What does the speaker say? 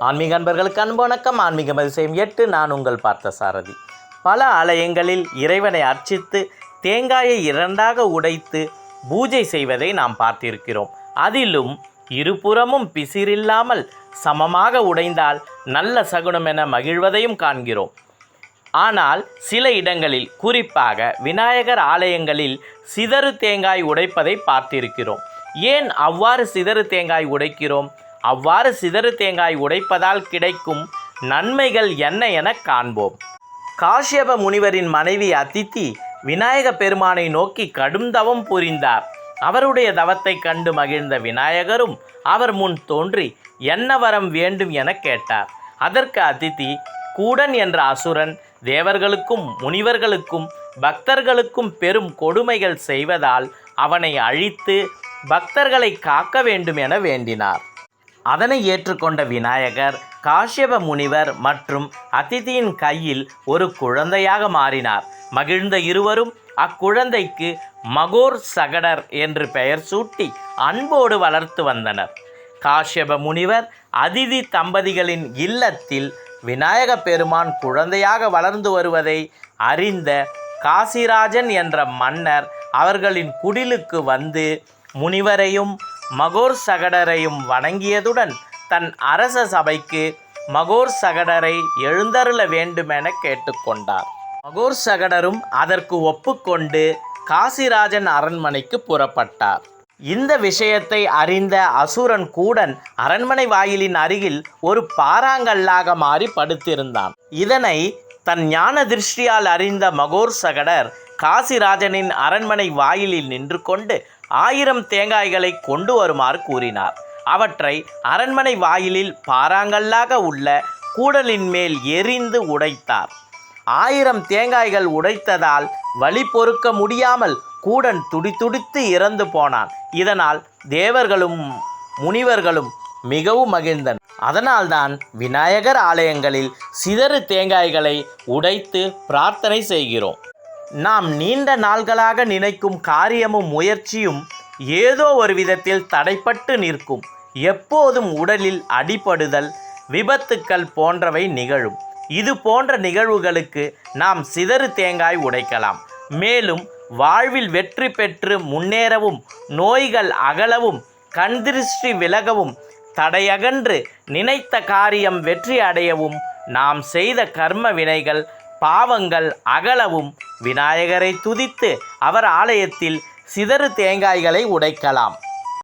ஆன்மீக அன்பர்களுக்கு அன்பு வணக்கம். ஆன்மீகம் அதிசயம் 8 நான் உங்கள் பார்த்த சாரதி. பல ஆலயங்களில் இறைவனை அர்ச்சித்து தேங்காயை இரண்டாக உடைத்து பூஜை செய்வதை நாம் பார்த்திருக்கிறோம். அதிலும் இருபுறமும் பிசிறில்லாமல் சமமாக உடைந்தால் நல்ல சகுனம் என மகிழ்வதையும் காண்கிறோம். ஆனால் சில இடங்களில், குறிப்பாக விநாயகர் ஆலயங்களில் சிதறு தேங்காய் உடைப்பதை பார்த்திருக்கிறோம். ஏன் அவ்வாறு சிதறு தேங்காய் உடைக்கிறோம்? அவ்வாறு சிதறு தேங்காய் உடைப்பதால் கிடைக்கும் நன்மைகள் என்ன என காண்போம். காஷ்யப முனிவரின் மனைவி அதித்தி விநாயக பெருமானை நோக்கி கடும் தவம் புரிந்தார். அவருடைய தவத்தை கண்டு மகிழ்ந்த விநாயகரும் அவர் முன் தோன்றி என்ன வரம் வேண்டும் என கேட்டார். அதற்கு அதித்தி, கூடன் என்ற அசுரன் தேவர்களுக்கும் முனிவர்களுக்கும் பக்தர்களுக்கும் பெரும் கொடுமைகள் செய்வதால் அவனை அழித்து பக்தர்களை காக்க வேண்டும் என வேண்டினார். அதனை ஏற்றுக்கொண்ட விநாயகர் காஷ்யப முனிவர் மற்றும் அதிதியின் கையில் ஒரு குழந்தையாக மாறினார். மகிழ்ந்த இருவரும் அக்குழந்தைக்கு மகோர் சகடர் என்று பெயர் சூட்டி அன்போடு வளர்த்து வந்தனர். காஷ்யப முனிவர் அதிதி தம்பதிகளின் இல்லத்தில் விநாயக பெருமான் குழந்தையாக வளர்ந்து வருவதை அறிந்த காசிராஜன் என்ற மன்னர் அவர்களின் குடிலுக்கு வந்து முனிவரையும் மகோர் சகடரையும் வணங்கியதுடன் தன் அரச சபைக்கு மகோர் சகடரை எழுந்தருள வேண்டுமென கேட்டுக்கொண்டார். மகோர் சகடரும் அதற்கு ஒப்புக்கொண்டு காசிராஜன் அரண்மனைக்கு புறப்பட்டார். இந்த விஷயத்தை அறிந்த அசுரன் கூடன் அரண்மனை வாயிலின் அருகில் ஒரு பாறாங்கல்லாக மாறி படுத்திருந்தான். இதனை தன் ஞான திருஷ்டியால் அறிந்த மகோர் சகடர் காசிராஜனின் அரண்மனை வாயிலில் நின்று கொண்டு 1000 தேங்காய்களை கொண்டு வருமாறு கூறினார். அவற்றை அரண்மனை வாயிலில் பாறாங்கல்லாக உள்ள கூடலின் மேல் எரிந்து உடைத்தார். 1000 தேங்காய்கள் உடைத்ததால் வலி பொறுக்க முடியாமல் கூடன் துடிதுடித்து இறந்து போனான். இதனால் தேவர்களும் முனிவர்களும் மிகவும் மகிழ்ந்தனர். அதனால்தான் விநாயகர் ஆலயங்களில் சிதறு தேங்காய்களை உடைத்து பிரார்த்தனை செய்கிறோம். நாம் நீண்ட நாள்களாக நினைக்கும் காரியமும் முயற்சியும் ஏதோ ஒரு விதத்தில் தடைப்பட்டு நிற்கும். எப்போதும் உடலில் அடிபடுதல், விபத்துக்கள் போன்றவை நிகழும். இது போன்ற நிகழ்வுகளுக்கு நாம் சிதறு தேங்காய் உடைக்கலாம். மேலும் வாழ்வில் வெற்றி பெற்று முன்னேறவும், நோய்கள் அகலவும், கண்திருஷ்டி விலகவும், தடையகன்று நினைத்த காரியம் வெற்றி அடையவும், நாம் செய்த கர்ம வினைகள் பாவங்கள் அகலவும் விநாயகரை துதித்து அவர் ஆலயத்தில் சிதறு தேங்காய்களை உடைக்கலாம்.